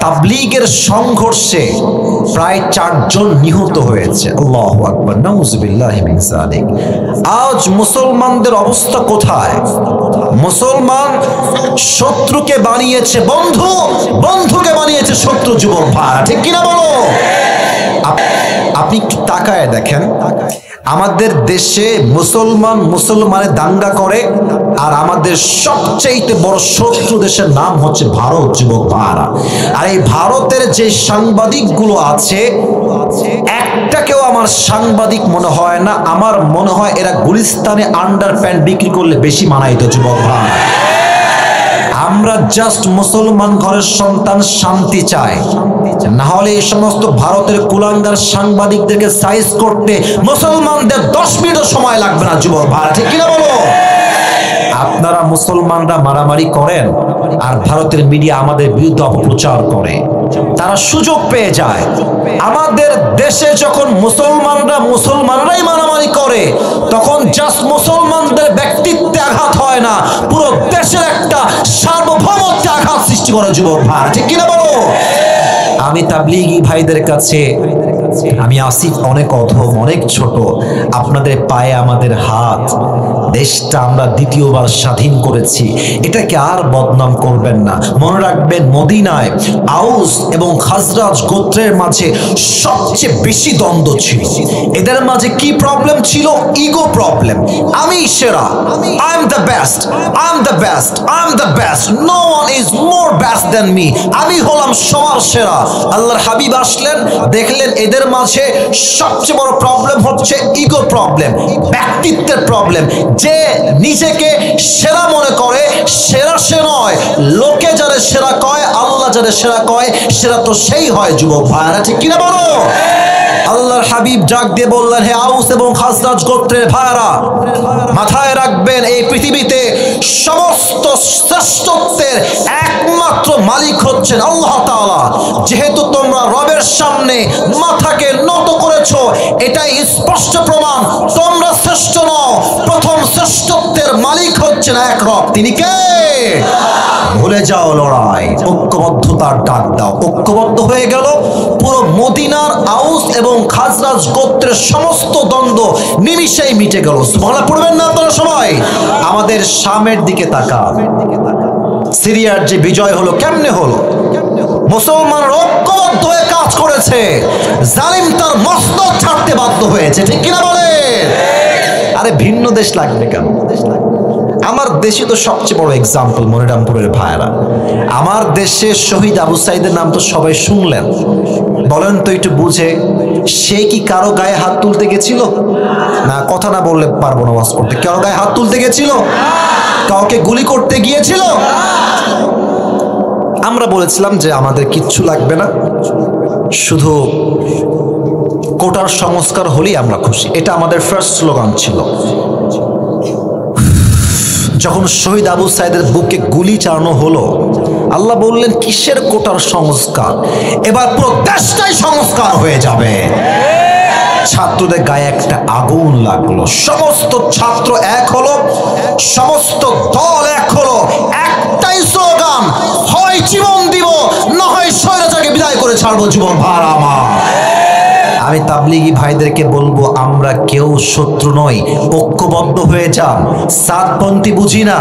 তাবলীগের সংঘর্ষে প্রায় 4 জন নিহত হয়েছে। আল্লাহু আকবার, নাউযুবিল্লাহি মিন যালিক। আজ মুসলমানদের অবস্থা কোথায়? মুসলমান শত্রুকে বানিয়েছে বন্ধু, বন্ধুকে বানিয়েছে শত্রু। যুবক ভাইরা ঠিক কিনা বলো? আপনি একটু তাকায় দেখেন, আমাদের দেশে মুসলমানের দাঙ্গা করে, আর আমাদের সবচেয়ে বড় শত্রু দেশের নাম হচ্ছে ভারত। যুবক ভাইরা, আর এই ভারতের যে সাংবাদিকগুলো আছে, একটাকেও আমার সাংবাদিক মনে হয় না। আমার মনে হয় এরা গুলিস্তানে আন্ডার প্যান্ট বিক্রি করলে বেশি মানাইতো। যুবক ভাইরা, আমরা জাস্ট মুসলমান ঘরের সন্তান, শান্তি চাই। না হলে এই সমস্ত ভারতের কুলাঙ্গার সাংবাদিকদেরকে সাইজ করতে মুসলমানদের 10 মিনিটও সময় লাগবে না। যুবক ভাইরা ঠিক কিনা বলো? আপনারা মুসলমানরা মারামারি করেন, আর ভারতের মিডিয়া আমাদের বিরুদ্ধে অপপ্রচার করে। তারা সুযোগ পেয়ে যায়। আমাদের দেশে যখন মুসলমানরাই মারামারি করে, তখন জাস্ট মুসলমানদের ব্যক্তিত্বে আঘাত হয় না, পুরো দেশের একটা সার্বভৌমত্বে আঘাত সৃষ্টি করে। যুবক ভাই ঠিক কিনা বলো? আমি তাবলীগী ভাইদের কাছে, আমি আসিফ অনেক অধম, অনেক ছোট, আপনাদের পায়ে আমাদের হাত। দেশটা আমরা দ্বিতীয়বার স্বাধীন করেছি, এটাকে আর বদনাম করবেন না। মনে রাখবেন, মদিনায় আউস এবং খাজরাজ গোত্রের মাঝে সবচেয়ে বেশি দ্বন্দ্ব ছিল। এদের মাঝে কি প্রবলেম ছিল? Ego problem. আমি সেরা, I am the best, I am the best, I am the best, no one is more best than me. আমি হলাম সবার সেরা। আল্লাহর হাবিব আসলেন, দেখলেন এদের মাঝে সবচেয়ে বড় প্রবলেম হচ্ছে ইগো প্রবলেম, ব্যক্তিত্বের প্রবলেম। যে নিজেকে সেরা মনে করে, সেরা সে নয়। লোকে যারা সেরা কয়, আল্লাহ যারা সেরা কয়, সেরা তো সেই হয়। যুবক ভাইরা ঠিক কিনা বলো? আল্লাহর হাবিব ডাক দিয়ে বললেন, হে আউস এবং খাজরাজ গোত্রের ভাইরা, মাথায় রাখবেন, এই পৃথিবীতে সমস্ত শ্রেষ্ঠত্বের একমাত্র মালিক হচ্ছেন আল্লাহ তাআলা। যেহেতু তোমরা রবের সামনে মাথাকে নত করেছো, এটাই স্পষ্ট প্রমাণ তোমরা শ্রেষ্ঠ নও। প্রথম শ্রেষ্ঠত্বের মালিক হচ্ছেন এক রব, তিনি কে? ভুলে যাও লড়াই, ঐক্যবদ্ধতার ডাক দাও। ঐক্যবদ্ধ হয়ে গেল, পুরো মদিনার আউস এবং খাজরাজ গোত্রের সমস্ত দ্বন্দ্ব নিমিষেই মিটে গেল। সুবহানাল্লাহ পড়বেন না আপনারা সবাই? আমাদের শামের দিকে তাকান, সিরিয়ার যে বিজয় হলো, কেমনে হলো? মুসলমান ঐক্যবদ্ধ হয়ে কাজ করেছে, জালিম তার মস্তক ছাড়তে বাধ্য হয়েছে। ঠিক কিনা বলে? আরে ভিন্ন দেশ লাগবে কেন? আমার দেশে তো সবচেয়ে বড় এক্সাম্পল মনিরামপুরের ভাইরা। আমার দেশে শহীদ আবু সাইদের নাম তো সবাই শুনলেন। বলেন তো একটু বুঝে, সে কি কারো গায়ে হাত তুলতে গেছিল? না, কথা না বললে পারবো না ওয়াজ করতে। কারো গায়ে হাত তুলতে গেছিল? কাউকে গুলি করতে গিয়েছিল? আমরা বলেছিলাম যে আমাদের কিচ্ছু লাগবে না, শুধু কোটার সংস্কার হলেই আমরা খুশি। এটা আমাদের ফার্স্ট স্লোগান ছিল। যখন শহীদ আবু সাইদের বুকে গুলি চালানো হলো, আল্লাহ বললেন, কিসের কোটার সংস্কার? এবার পুরো দেশটাই সংস্কার হয়ে যাবে। ছাত্রদের গায়ে একটা আগুন লাগলো, সমস্ত ছাত্র এক হলো, সমস্ত দল এক হলো, একটাই স্লোগান, হয় জীবন দিব, না হয় স্বৈরাচারকে বিদায় করে ছাড়বো। জীবন ভাড়া আমার। আমি তাবলীগী ভাইদেরকে বলবো, আমরা কেউ শত্রু নই, ঐক্যবদ্ধ হয়ে যান। সাদপন্থী বুঝি না,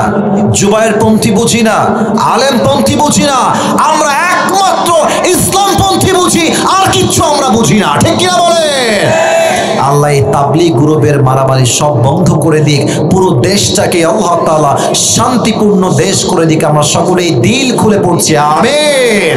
জুবায়েরপন্থী বুঝি না, আলেমপন্থী বুঝি না, আমরা একমাত্র ইসলামপন্থী বুঝি, আর কিচ্ছু আমরা বুঝি না। ঠিক কিনা বলে? আল্লাহ এই তাবলীগ গ্রুপের মারামারি সব বন্ধ করে দিক, পুরো দেশটাকে আল্লাহ তাআলা শান্তিপূর্ণ দেশ করে দিক। আমরা সকলেই দিল খুলে পড়ছি আমিন।